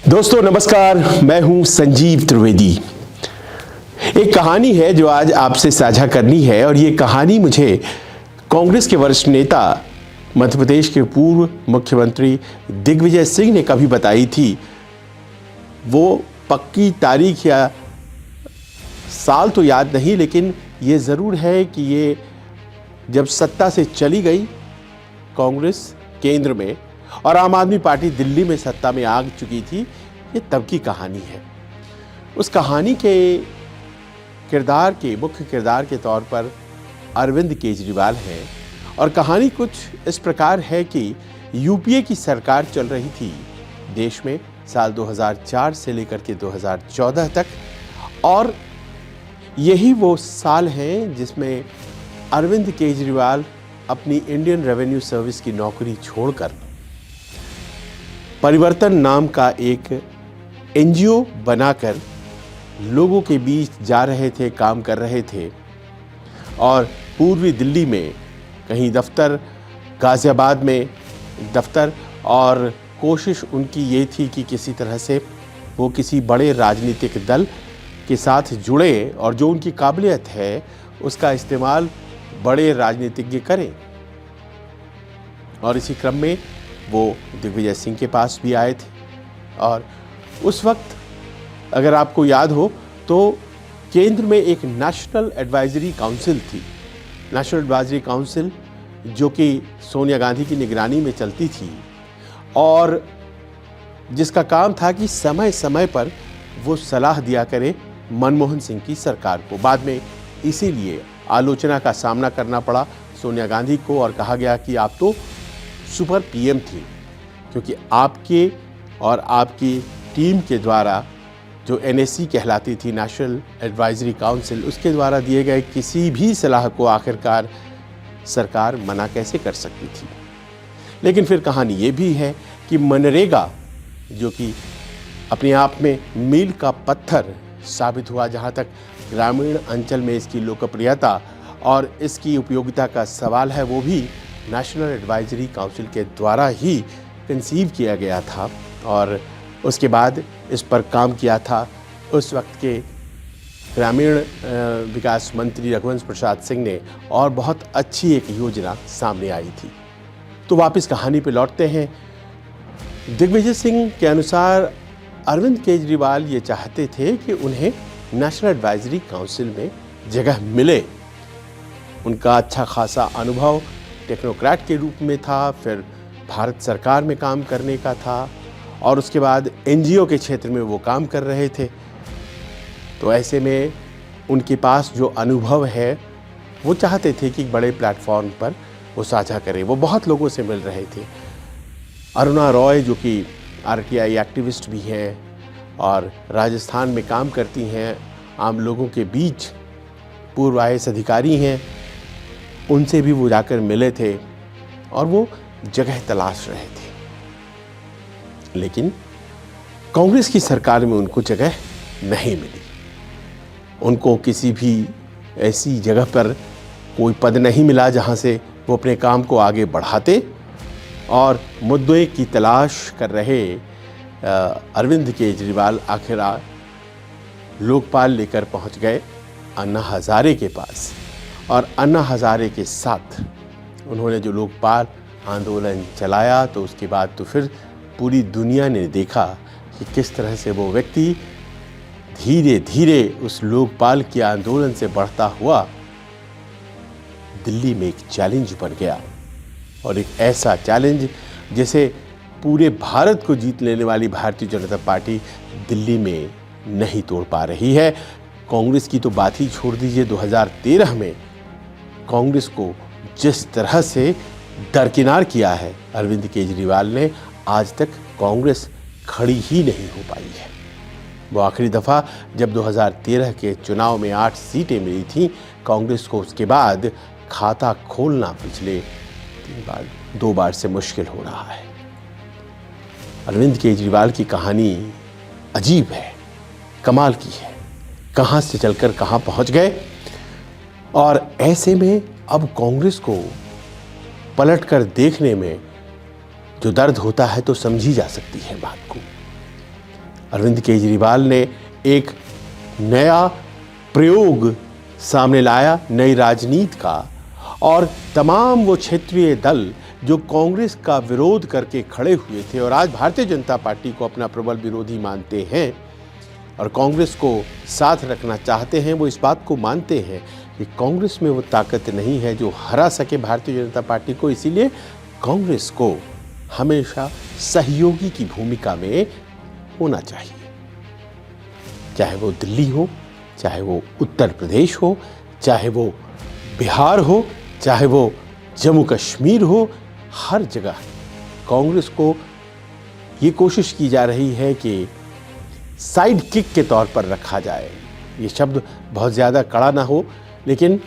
दोस्तों नमस्कार, मैं हूं संजीव त्रिवेदी। एक कहानी है जो आज आपसे साझा करनी है और ये कहानी मुझे कांग्रेस के वरिष्ठ नेता, मध्य प्रदेश के पूर्व मुख्यमंत्री दिग्विजय सिंह ने कभी बताई थी। वो पक्की तारीख या साल तो याद नहीं, लेकिन ये ज़रूर है कि ये जब सत्ता से चली गई कांग्रेस केंद्र में और आम आदमी पार्टी दिल्ली में सत्ता में आ चुकी थी, ये तब की कहानी है। उस कहानी के मुख्य किरदार के तौर पर अरविंद केजरीवाल हैं और कहानी कुछ इस प्रकार है कि यूपीए की सरकार चल रही थी देश में साल 2004 से लेकर के 2014 तक, और यही वो साल हैं जिसमें अरविंद केजरीवाल अपनी इंडियन रेवेन्यू सर्विस की नौकरी छोड़कर परिवर्तन नाम का एक एनजीओ बनाकर लोगों के बीच जा रहे थे, काम कर रहे थे। और पूर्वी दिल्ली में कहीं दफ्तर, गाजियाबाद में दफ्तर, और कोशिश उनकी ये थी कि किसी तरह से वो किसी बड़े राजनीतिक दल के साथ जुड़े और जो उनकी काबिलियत है उसका इस्तेमाल बड़े राजनीतिज्ञ करें। और इसी क्रम में वो दिग्विजय सिंह के पास भी आए थे। और उस वक्त अगर आपको याद हो तो केंद्र में एक नेशनल एडवाइजरी काउंसिल थी, नेशनल एडवाइजरी काउंसिल जो कि सोनिया गांधी की निगरानी में चलती थी और जिसका काम था कि समय समय पर वो सलाह दिया करे मनमोहन सिंह की सरकार को। बाद में इसीलिए आलोचना का सामना करना पड़ा सोनिया गांधी को और कहा गया कि आप तो सुपर पीएम थी, क्योंकि आपके और आपकी टीम के द्वारा जो एनएसी कहलाती थी, नेशनल एडवाइजरी काउंसिल, उसके द्वारा दिए गए किसी भी सलाह को आखिरकार सरकार मना कैसे कर सकती थी। लेकिन फिर कहानी ये भी है कि मनरेगा, जो कि अपने आप में मील का पत्थर साबित हुआ जहाँ तक ग्रामीण अंचल में इसकी लोकप्रियता और इसकी उपयोगिता का सवाल है, वो भी नेशनल एडवाइजरी काउंसिल के द्वारा ही कंसीव किया गया था। और उसके बाद इस पर काम किया था उस वक्त के ग्रामीण विकास मंत्री रघुवंश प्रसाद सिंह ने, और बहुत अच्छी एक योजना सामने आई थी। तो वापस कहानी पे लौटते हैं। दिग्विजय सिंह के अनुसार अरविंद केजरीवाल ये चाहते थे कि उन्हें नेशनल एडवाइजरी काउंसिल में जगह मिले। उनका अच्छा खासा अनुभव टेक्नोक्रेट के रूप में था, फिर भारत सरकार में काम करने का था और उसके बाद एनजीओ के क्षेत्र में वो काम कर रहे थे। तो ऐसे में उनके पास जो अनुभव है वो चाहते थे कि बड़े प्लेटफॉर्म पर वो साझा करें। वो बहुत लोगों से मिल रहे थे। अरुणा रॉय जो कि आरटीआई एक्टिविस्ट भी हैं और राजस्थान में काम करती हैं, आम लोगों के बीच पूर्व आईएएस अधिकारी हैं, उनसे भी वो जाकर मिले थे और वो जगह तलाश रहे थे। लेकिन कांग्रेस की सरकार में उनको जगह नहीं मिली। उनको किसी भी ऐसी जगह पर कोई पद नहीं मिला जहां से वो अपने काम को आगे बढ़ाते। और मुद्दे की तलाश कर रहे अरविंद केजरीवाल आखिरकार लोकपाल लेकर पहुंच गए अन्ना हजारे के पास। और अन्ना हजारे के साथ उन्होंने जो लोकपाल आंदोलन चलाया, तो उसके बाद तो फिर पूरी दुनिया ने देखा कि किस तरह से वो व्यक्ति धीरे धीरे उस लोकपाल के आंदोलन से बढ़ता हुआ दिल्ली में एक चैलेंज बन गया। और एक ऐसा चैलेंज जिसे पूरे भारत को जीत लेने वाली भारतीय जनता पार्टी दिल्ली में नहीं तोड़ पा रही है। कांग्रेस की तो बात ही छोड़ दीजिए, 2013 में कांग्रेस को जिस तरह से दरकिनार किया है अरविंद केजरीवाल ने, आज तक कांग्रेस खड़ी ही नहीं हो पाई है। वो आखिरी दफ़ा जब 2013 के चुनाव में 8 सीटें मिली थीं कांग्रेस को, उसके बाद खाता खोलना पिछले 2 बार से मुश्किल हो रहा है। अरविंद केजरीवाल की कहानी अजीब है, कमाल की है। कहां से चलकर कहां पहुंच गए। और ऐसे में अब कांग्रेस को पलटकर देखने में जो दर्द होता है तो समझी जा सकती है बात को। अरविंद केजरीवाल ने एक नया प्रयोग सामने लाया, नई राजनीति का, और तमाम वो क्षेत्रीय दल जो कांग्रेस का विरोध करके खड़े हुए थे और आज भारतीय जनता पार्टी को अपना प्रबल विरोधी मानते हैं और कांग्रेस को साथ रखना चाहते हैं, वो इस बात को मानते हैं कि कांग्रेस में वो ताकत नहीं है जो हरा सके भारतीय जनता पार्टी को। इसीलिए कांग्रेस को हमेशा सहयोगी की भूमिका में होना चाहिए, चाहे वो दिल्ली हो, चाहे वो उत्तर प्रदेश हो, चाहे वो बिहार हो, चाहे वो जम्मू कश्मीर हो। हर जगह कांग्रेस को ये कोशिश की जा रही है कि साइड किक के तौर पर रखा जाए। ये शब्द बहुत ज़्यादा कड़ा ना हो, लेकिन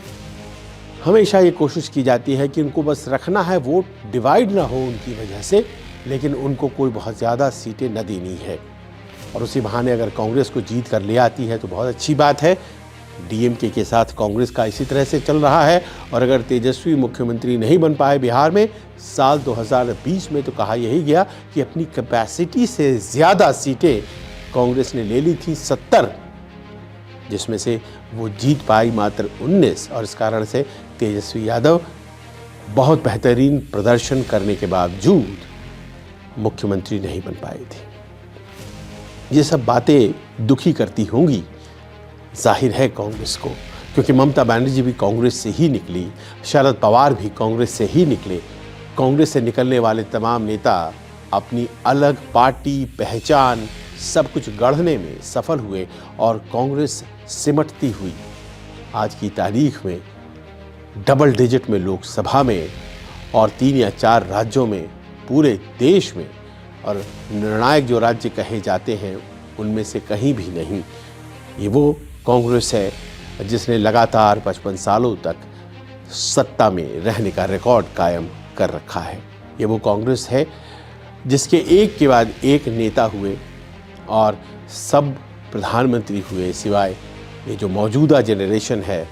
हमेशा ये कोशिश की जाती है कि उनको बस रखना है, वोट डिवाइड ना हो उनकी वजह से, लेकिन उनको कोई बहुत ज़्यादा सीटें न देनी है। और उसी बहाने अगर कांग्रेस को जीत कर ले आती है तो बहुत अच्छी बात है। डीएमके के साथ कांग्रेस का इसी तरह से चल रहा है, और अगर तेजस्वी मुख्यमंत्री नहीं बन पाए बिहार में साल 2020 में, तो कहा यही गया कि अपनी कैपेसिटी से ज़्यादा सीटें कांग्रेस ने ले ली थी 70, जिसमें से वो जीत पाई मात्र 19, और इस कारण से तेजस्वी यादव बहुत बेहतरीन प्रदर्शन करने के बावजूद मुख्यमंत्री नहीं बन पाए थे। ये सब बातें दुखी करती होंगी, जाहिर है कांग्रेस को, क्योंकि ममता बनर्जी भी कांग्रेस से ही निकली, शरद पवार भी कांग्रेस से ही निकले। कांग्रेस से निकलने वाले तमाम नेता अपनी अलग पार्टी पहचान सब कुछ गढ़ने में सफल हुए, और कांग्रेस सिमटती हुई आज की तारीख में डबल डिजिट में लोकसभा में और 3 या 4 राज्यों में पूरे देश में, और निर्णायक जो राज्य कहे जाते हैं उनमें से कहीं भी नहीं। ये वो कांग्रेस है जिसने लगातार 55 सालों तक सत्ता में रहने का रिकॉर्ड कायम कर रखा है। ये वो कांग्रेस है जिसके एक के बाद एक नेता हुए और सब प्रधानमंत्री हुए, सिवाय ये जो मौजूदा जनरेशन है,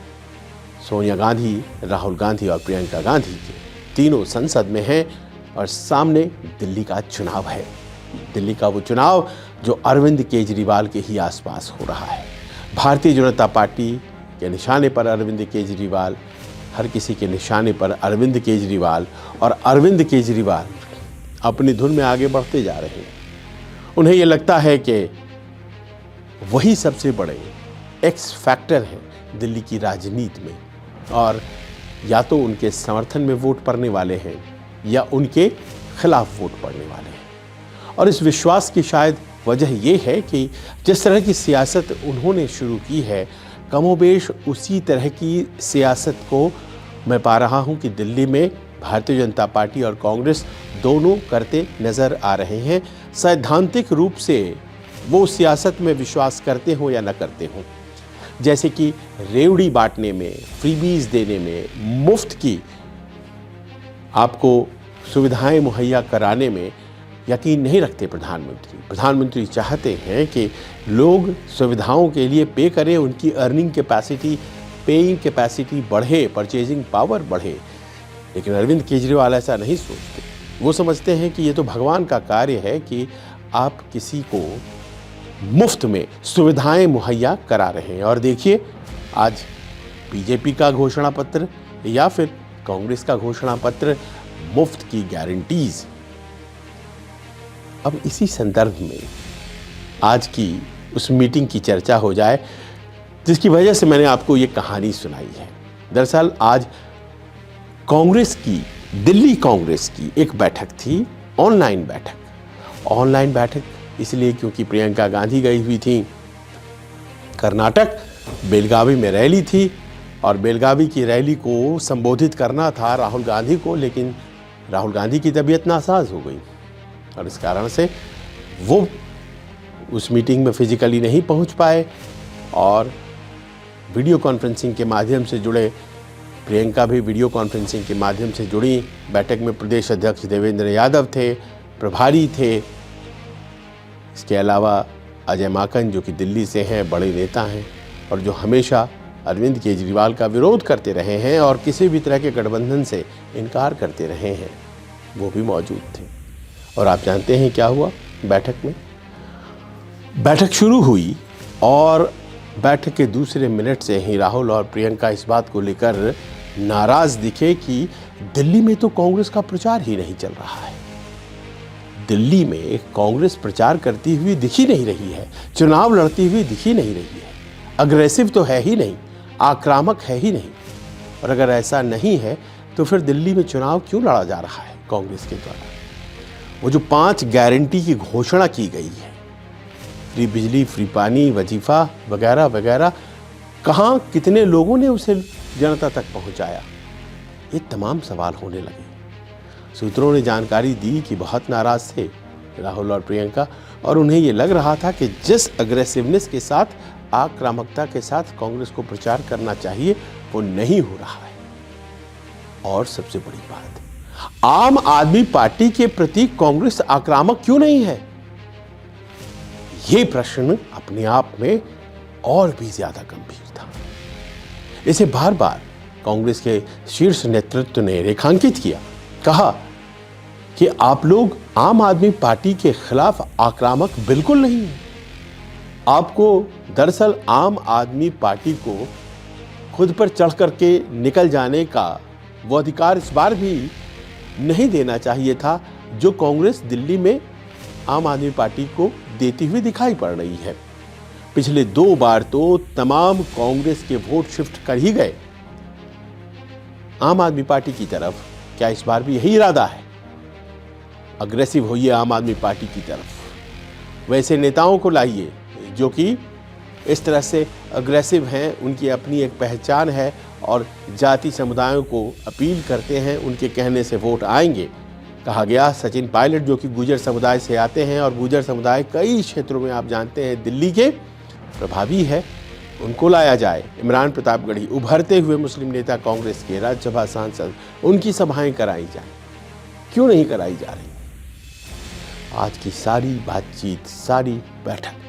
सोनिया गांधी, राहुल गांधी और प्रियंका गांधी के, तीनों संसद में हैं, और सामने दिल्ली का चुनाव है। दिल्ली का वो चुनाव जो अरविंद केजरीवाल के ही आसपास हो रहा है। भारतीय जनता पार्टी के निशाने पर अरविंद केजरीवाल, हर किसी के निशाने पर अरविंद केजरीवाल, और अरविंद केजरीवाल अपनी धुन में आगे बढ़ते जा रहे हैं। उन्हें ये लगता है कि वही सबसे बड़े एक्स फैक्टर हैं दिल्ली की राजनीति में, और या तो उनके समर्थन में वोट पड़ने वाले हैं या उनके खिलाफ वोट पड़ने वाले हैं। और इस विश्वास की शायद वजह ये है कि जिस तरह की सियासत उन्होंने शुरू की है, कमोबेश उसी तरह की सियासत को मैं पा रहा हूँ कि दिल्ली में भारतीय जनता पार्टी और कांग्रेस दोनों करते नज़र आ रहे हैं। सैद्धांतिक रूप से वो सियासत में विश्वास करते हो या न करते हो, जैसे कि रेवड़ी बांटने में, फ्रीबीज देने में, मुफ्त की आपको सुविधाएं मुहैया कराने में यकीन नहीं रखते प्रधानमंत्री चाहते हैं कि लोग सुविधाओं के लिए पे करें, उनकी अर्निंग कैपेसिटी, पेइंग कैपेसिटी बढ़े, परचेजिंग पावर बढ़े। लेकिन अरविंद केजरीवाल ऐसा नहीं सोचते। वो समझते हैं कि ये तो भगवान का कार्य है कि आप किसी को मुफ्त में सुविधाएं मुहैया करा रहे हैं। और देखिए, आज बीजेपी का घोषणा पत्र या फिर कांग्रेस का घोषणा पत्र, मुफ्त की गारंटीज। अब इसी संदर्भ में आज की उस मीटिंग की चर्चा हो जाए जिसकी वजह से मैंने आपको ये कहानी सुनाई है। दरअसल आज कांग्रेस की, दिल्ली कांग्रेस की एक बैठक थी, ऑनलाइन बैठक इसलिए क्योंकि प्रियंका गांधी गई हुई थी कर्नाटक, बेलगावी में रैली थी, और बेलगावी की रैली को संबोधित करना था राहुल गांधी को, लेकिन राहुल गांधी की तबीयत नासाज हो गई और इस कारण से वो उस मीटिंग में फिजिकली नहीं पहुंच पाए, और वीडियो कॉन्फ्रेंसिंग के माध्यम से जुड़े। प्रियंका भी वीडियो कॉन्फ्रेंसिंग के माध्यम से जुड़ी। बैठक में प्रदेश अध्यक्ष देवेंद्र यादव थे, प्रभारी थे, इसके अलावा अजय माकन जो कि दिल्ली से हैं, बड़े नेता हैं और जो हमेशा अरविंद केजरीवाल का विरोध करते रहे हैं और किसी भी तरह के गठबंधन से इनकार करते रहे हैं, वो भी मौजूद थे। और आप जानते हैं क्या हुआ बैठक में? बैठक शुरू हुई और बैठक के दूसरे मिनट से ही राहुल और प्रियंका इस बात को लेकर नाराज दिखे कि दिल्ली में तो कांग्रेस का प्रचार ही नहीं चल रहा है। दिल्ली में कांग्रेस प्रचार करती हुई दिखी नहीं रही है, चुनाव लड़ती हुई दिखी नहीं रही है, अग्रेसिव तो है ही नहीं, आक्रामक है ही नहीं। और अगर ऐसा नहीं है तो फिर दिल्ली में चुनाव क्यों लड़ा जा रहा है कांग्रेस के द्वारा? वो जो 5 गारंटी की घोषणा की गई है, फ्री बिजली, फ्री पानी, वजीफा वगैरह वगैरह, कहाँ कितने लोगों ने उसे जनता तक पहुंचाया? ये तमाम सवाल होने लगे। सूत्रों ने जानकारी दी कि बहुत नाराज थे राहुल और प्रियंका, और उन्हें ये लग रहा था कि जिस अग्रेसिवनेस के साथ, आक्रामकता के साथ कांग्रेस को प्रचार करना चाहिए वो नहीं हो रहा है। और सबसे बड़ी बात, आम आदमी पार्टी के प्रति कांग्रेस आक्रामक क्यों नहीं है? ये प्रश्न अपने आप में और भी ज्यादा गंभीर था। इसे बार बार कांग्रेस के शीर्ष नेतृत्व ने रेखांकित किया, कहा कि आप लोग आम आदमी पार्टी के खिलाफ आक्रामक बिल्कुल नहीं है। आपको दरअसल आम आदमी पार्टी को खुद पर चढ़ करके निकल जाने का वो अधिकार इस बार भी नहीं देना चाहिए था जो कांग्रेस दिल्ली में आम आदमी पार्टी को देती हुई दिखाई पड़ रही है। पिछले 2 बार तो तमाम कांग्रेस के वोट शिफ्ट कर ही गए आम आदमी पार्टी की तरफ। क्या इस बार भी यही इरादा है? अग्रेसिव होइए आम आदमी पार्टी की तरफ, वैसे नेताओं को लाइए जो कि इस तरह से अग्रेसिव हैं, उनकी अपनी एक पहचान है और जाति समुदायों को अपील करते हैं, उनके कहने से वोट आएंगे। कहा गया सचिन पायलट जो कि गुर्जर समुदाय से आते हैं और गुर्जर समुदाय कई क्षेत्रों में आप जानते हैं दिल्ली के प्रभावी है, उनको लाया जाए। इमरान प्रतापगढ़ी उभरते हुए मुस्लिम नेता कांग्रेस के राज्यसभा सांसद, उनकी सभाएं कराई जाए। क्यों नहीं कराई जा रही? आज की सारी बातचीत, सारी बैठक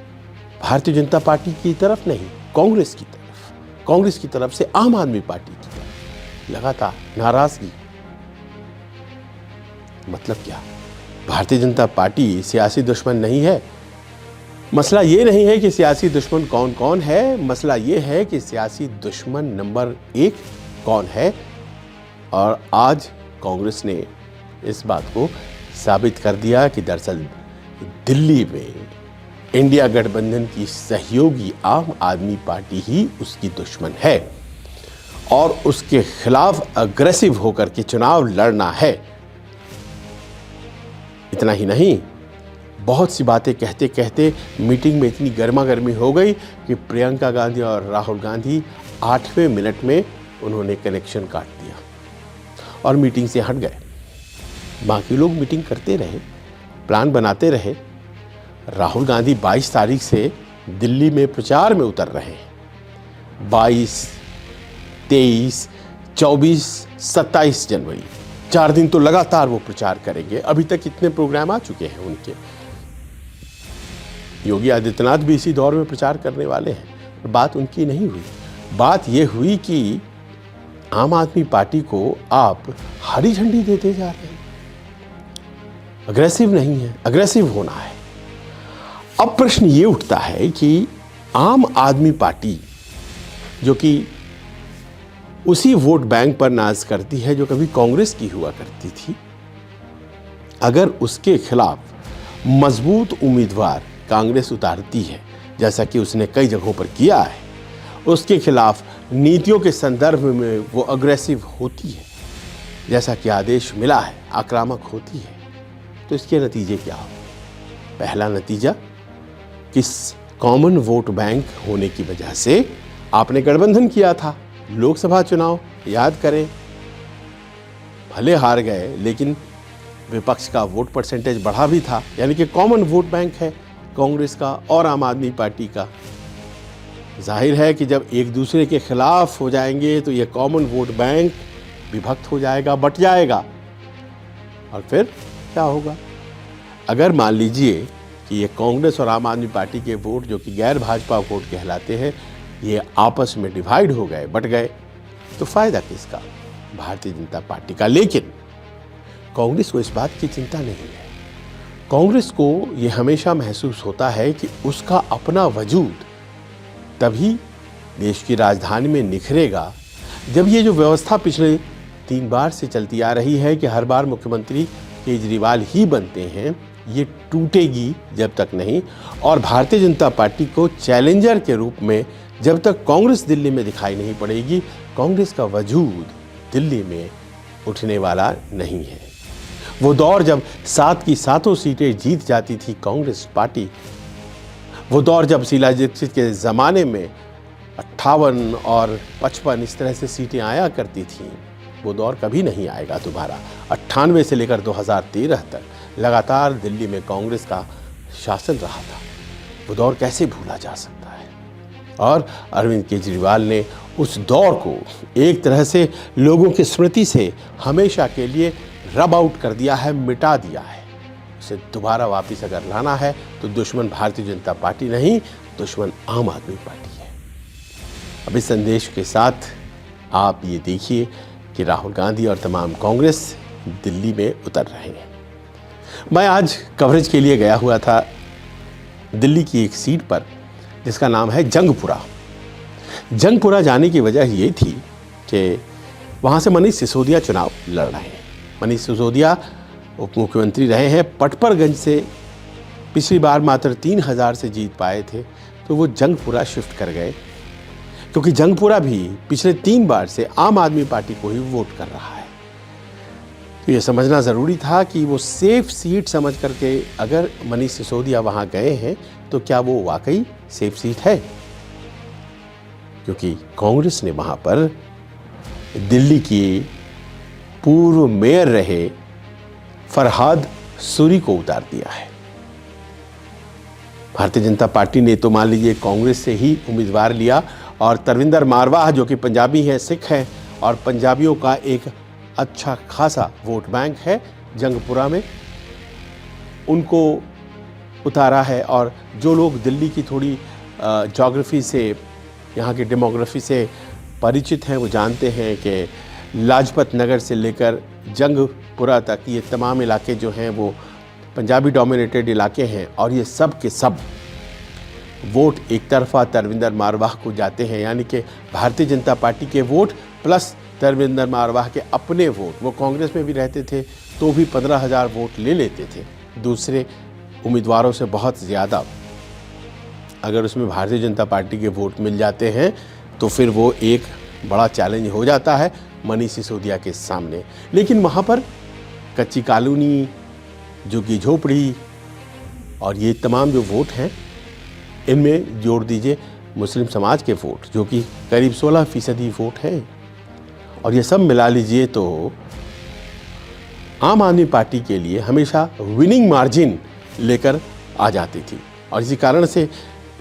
भारतीय जनता पार्टी की तरफ नहीं, कांग्रेस की तरफ, कांग्रेस की तरफ से आम आदमी पार्टी की तरफ लगातार नाराजगी। मतलब क्या? भारतीय जनता पार्टी सियासी दुश्मन नहीं है। मसला ये नहीं है कि सियासी दुश्मन कौन कौन है, मसला ये है कि सियासी दुश्मन नंबर 1 कौन है। और आज कांग्रेस ने इस बात को साबित कर दिया कि दरअसल दिल्ली में इंडिया गठबंधन की सहयोगी आम आदमी पार्टी ही उसकी दुश्मन है और उसके खिलाफ अग्रेसिव होकर के चुनाव लड़ना है। इतना ही नहीं, बहुत सी बातें कहते कहते मीटिंग में इतनी गर्मा गर्मी हो गई कि प्रियंका गांधी और राहुल गांधी 8वें मिनट में उन्होंने कनेक्शन काट दिया और मीटिंग से हट गए। बाकी लोग मीटिंग करते रहे, प्लान बनाते रहे। राहुल गांधी 22 तारीख से दिल्ली में प्रचार में उतर रहे हैं। 22, 23, 24, 27 जनवरी 4 दिन तो लगातार वो प्रचार करेंगे। अभी तक कितने प्रोग्राम आ चुके हैं उनके। योगी आदित्यनाथ भी इसी दौर में प्रचार करने वाले हैं। बात उनकी नहीं हुई, बात ये हुई कि आम आदमी पार्टी को आप हरी झंडी देते जा रहे हैं। अग्रेसिव नहीं है, अग्रेसिव होना है। अब प्रश्न ये उठता है कि आम आदमी पार्टी जो कि उसी वोट बैंक पर नाज करती है जो कभी कांग्रेस की हुआ करती थी, अगर उसके खिलाफ मजबूत उम्मीदवार कांग्रेस उतारती है, जैसा कि उसने कई जगहों पर किया है, उसके खिलाफ नीतियों के संदर्भ में वो अग्रेसिव होती है, जैसा कि आदेश मिला है, आक्रामक होती है, तो इसके नतीजे क्या हो? पहला नतीजा, किस कॉमन वोट बैंक होने की वजह से आपने गठबंधन किया था। लोकसभा चुनाव याद करें, भले हार गए लेकिन विपक्ष का वोट परसेंटेज बढ़ा भी था, यानी कि कॉमन वोट बैंक है कांग्रेस का और आम आदमी पार्टी का। जाहिर है कि जब एक दूसरे के खिलाफ हो जाएंगे तो ये कॉमन वोट बैंक विभक्त हो जाएगा, बट जाएगा। और फिर क्या होगा? अगर मान लीजिए कि ये कांग्रेस और आम आदमी पार्टी के वोट जो कि गैर भाजपा वोट कहलाते हैं, ये आपस में डिवाइड हो गए, बट गए, तो फायदा किसका? भारतीय जनता पार्टी का। लेकिन कांग्रेस को इस बात की चिंता नहीं है। कांग्रेस को ये हमेशा महसूस होता है कि उसका अपना वजूद तभी देश की राजधानी में निखरेगा जब ये जो व्यवस्था पिछले 3 बार से चलती आ रही है कि हर बार मुख्यमंत्री केजरीवाल ही बनते हैं, ये टूटेगी जब तक नहीं। और भारतीय जनता पार्टी को चैलेंजर के रूप में जब तक कांग्रेस दिल्ली में दिखाई नहीं पड़ेगी, कांग्रेस का वजूद दिल्ली में उठने वाला नहीं है। वो दौर जब 7 की 7 सीटें जीत जाती थी कांग्रेस पार्टी, वो दौर जब शीला दीक्षित के ज़माने में 58 और 55 इस तरह से सीटें आया करती थीं, वो दौर कभी नहीं आएगा दोबारा। 98 से लेकर 2013 तक लगातार दिल्ली में कांग्रेस का शासन रहा था, वो दौर कैसे भूला जा सकता है। और अरविंद केजरीवाल ने उस दौर को एक तरह से लोगों की स्मृति से हमेशा के लिए रब आउट कर दिया है, मिटा दिया है। उसे दोबारा वापस अगर लाना है तो दुश्मन भारतीय जनता पार्टी नहीं, दुश्मन आम आदमी पार्टी है। अब इस संदेश के साथ आप ये देखिए कि राहुल गांधी और तमाम कांग्रेस दिल्ली में उतर रहे हैं। मैं आज कवरेज के लिए गया हुआ था दिल्ली की एक सीट पर जिसका नाम है जंगपुरा। जंगपुरा जाने की वजह ये थी कि वहाँ से मनीष सिसोदिया चुनाव लड़ रहे हैं। मनीष सिसोदिया उप मुख्यमंत्री रहे हैं, पटपरगंज से पिछली बार मात्र 3000 से जीत पाए थे, तो वो जंगपुरा शिफ्ट कर गए, क्योंकि जंगपुरा भी पिछले 3 बार से आम आदमी पार्टी को ही वोट कर रहा है। तो ये समझना ज़रूरी था कि वो सेफ सीट समझ करके अगर मनीष सिसोदिया वहाँ गए हैं तो क्या वो वाकई सेफ सीट है, क्योंकि कांग्रेस ने वहाँ पर दिल्ली की पूर्व मेयर रहे फरहाद सूरी को उतार दिया है। भारतीय जनता पार्टी ने तो मान लीजिए कांग्रेस से ही उम्मीदवार लिया, और तरविंदर मारवाह जो कि पंजाबी हैं, सिख हैं, और पंजाबियों का एक अच्छा खासा वोट बैंक है जंगपुरा में, उनको उतारा है। और जो लोग दिल्ली की थोड़ी ज्योग्राफी से, यहाँ की डेमोग्राफी से परिचित हैं, वो जानते हैं कि लाजपत नगर से लेकर जंगपुरा तक ये तमाम इलाके जो हैं वो पंजाबी डोमिनेटेड इलाके हैं, और ये सब के सब वोट एक तरफा तरविंदर मारवाह को जाते हैं। यानी कि भारतीय जनता पार्टी के वोट प्लस तरविंदर मारवाह के अपने वोट, वो कांग्रेस में भी रहते थे तो भी 15,000 वोट ले लेते थे दूसरे उम्मीदवारों से बहुत ज़्यादा। अगर उसमें भारतीय जनता पार्टी के वोट मिल जाते हैं तो फिर वो एक बड़ा चैलेंज हो जाता है मनीष सिसोदिया के सामने। लेकिन वहाँ पर कच्ची कॉलोनी, झुग्गी झोपड़ी और ये तमाम जो वोट हैं, इनमें जोड़ दीजिए मुस्लिम समाज के वोट जो कि करीब 16% वोट हैं, और ये सब मिला लीजिए तो आम आदमी पार्टी के लिए हमेशा विनिंग मार्जिन लेकर आ जाती थी। और इसी कारण से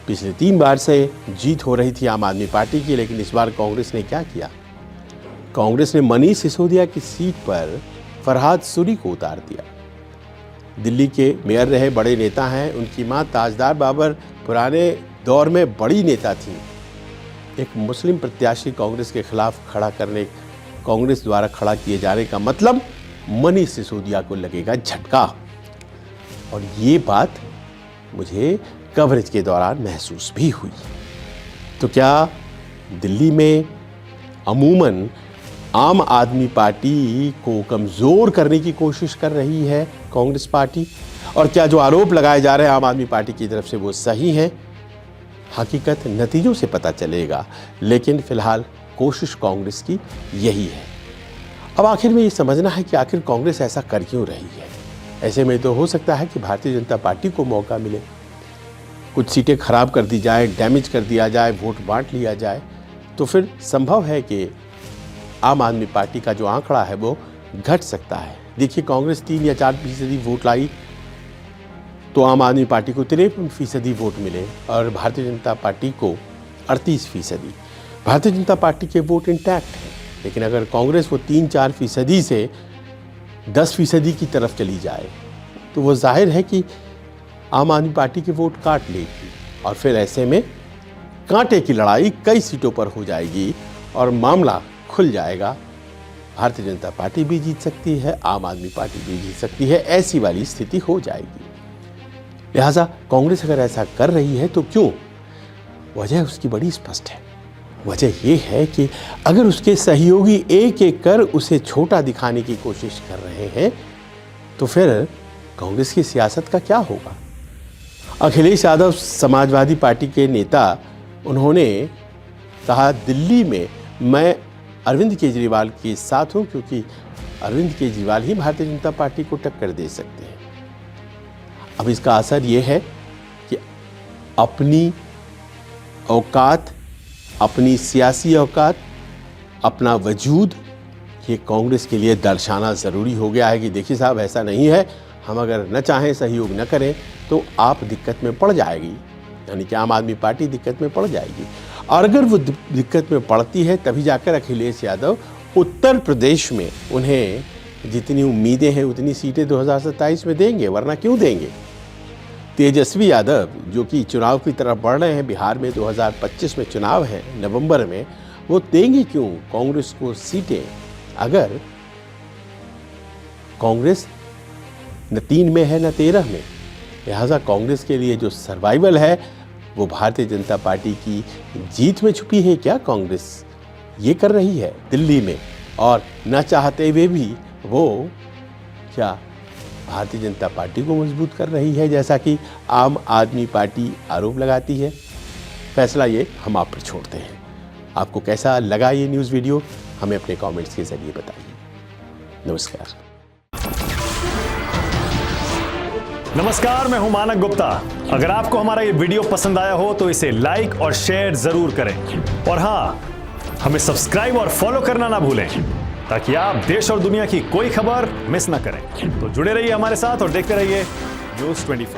पिछले 3 बार से जीत हो रही थी आम आदमी पार्टी की। लेकिन इस बार कांग्रेस ने क्या किया? कांग्रेस ने मनीष सिसोदिया की सीट पर फरहाद सूरी को उतार दिया। दिल्ली के मेयर रहे, बड़े नेता हैं, उनकी मां ताजदार बाबर पुराने दौर में बड़ी नेता थी। एक मुस्लिम प्रत्याशी कांग्रेस के खिलाफ खड़ा करने, कांग्रेस द्वारा खड़ा किए जाने का मतलब मनीष सिसोदिया को लगेगा झटका। और ये बात मुझे कवरेज के दौरान महसूस भी हुई। तो क्या दिल्ली में अमूमन आम आदमी पार्टी को कमज़ोर करने की कोशिश कर रही है कांग्रेस पार्टी? और क्या जो आरोप लगाए जा रहे हैं आम आदमी पार्टी की तरफ से वो सही हैं? हकीकत नतीजों से पता चलेगा, लेकिन फिलहाल कोशिश कांग्रेस की यही है। अब आखिर में ये समझना है कि आखिर कांग्रेस ऐसा कर क्यों रही है। ऐसे में तो हो सकता है कि भारतीय जनता पार्टी को मौका मिले, कुछ सीटें खराब कर दी जाए, डैमेज कर दिया जाए, वोट बांट लिया जाए, तो फिर संभव है कि आम आदमी पार्टी का जो आंकड़ा है वो घट सकता है। देखिए, कांग्रेस 3 या 4% वोट लाई तो आम आदमी पार्टी को 53% वोट मिले और भारतीय जनता पार्टी को 38%। भारतीय जनता पार्टी के वोट इंटैक्ट हैं, लेकिन अगर कांग्रेस वो 3-4% से 10% की तरफ चली जाए तो वो जाहिर है कि आम आदमी पार्टी के वोट काट लेगी, और फिर ऐसे में कांटे की लड़ाई कई सीटों पर हो जाएगी और मामला खुल जाएगा। भारतीय जनता पार्टी भी जीत सकती है, आम आदमी पार्टी भी जीत सकती है, ऐसी वाली स्थिति हो जाएगी। लिहाजा कांग्रेस अगर ऐसा कर रही है तो क्यों? वजह उसकी बड़ी स्पष्ट है। वजह ये है कि अगर उसके सहयोगी एक एक कर उसे छोटा दिखाने की कोशिश कर रहे हैं तो फिर कांग्रेस की सियासत का क्या होगा? अखिलेश यादव समाजवादी पार्टी के नेता, उन्होंने कहा दिल्ली में मैं अरविंद केजरीवाल के साथ हूं क्योंकि अरविंद केजरीवाल ही भारतीय जनता पार्टी को टक्कर दे सकते हैं। अब इसका असर यह है कि अपनी औकात, अपनी सियासी औकात, अपना वजूद ये कांग्रेस के लिए दर्शाना ज़रूरी हो गया है कि देखिए साहब, ऐसा नहीं है, हम अगर न चाहें, सहयोग न करें तो आप दिक्कत में पड़ जाएगी, यानी कि आम आदमी पार्टी दिक्कत में पड़ जाएगी। और अगर वो दिक्कत में पड़ती है तभी जाकर अखिलेश यादव उत्तर प्रदेश में उन्हें जितनी उम्मीदें हैं उतनी सीटें 2027 में देंगे, वरना क्यों देंगे? तेजस्वी यादव जो कि चुनाव की तरफ बढ़ रहे हैं, बिहार में 2025 में चुनाव है नवंबर में, वो देंगे क्यों कांग्रेस को सीटें अगर कांग्रेस न 3 में है न 13 में? लिहाजा कांग्रेस के लिए जो सर्वाइवल है वो भारतीय जनता पार्टी की जीत में छुपी है क्या कांग्रेस ये कर रही है दिल्ली में? और न चाहते हुए भी वो क्या भारतीय जनता पार्टी को मजबूत कर रही है, जैसा कि आम आदमी पार्टी आरोप लगाती है? फैसला ये हम आप पर छोड़ते हैं। आपको कैसा लगा ये न्यूज़ वीडियो, हमें अपने कमेंट्स के जरिए बताइए। नमस्कार। नमस्कार, मैं हूं मानक गुप्ता। अगर आपको हमारा ये वीडियो पसंद आया हो तो इसे लाइक और शेयर जरूर करें, और हाँ, हमें सब्सक्राइब और फॉलो करना ना भूलें ताकि आप देश और दुनिया की कोई खबर मिस ना करें। तो जुड़े रहिए हमारे साथ और देखते रहिए News 24।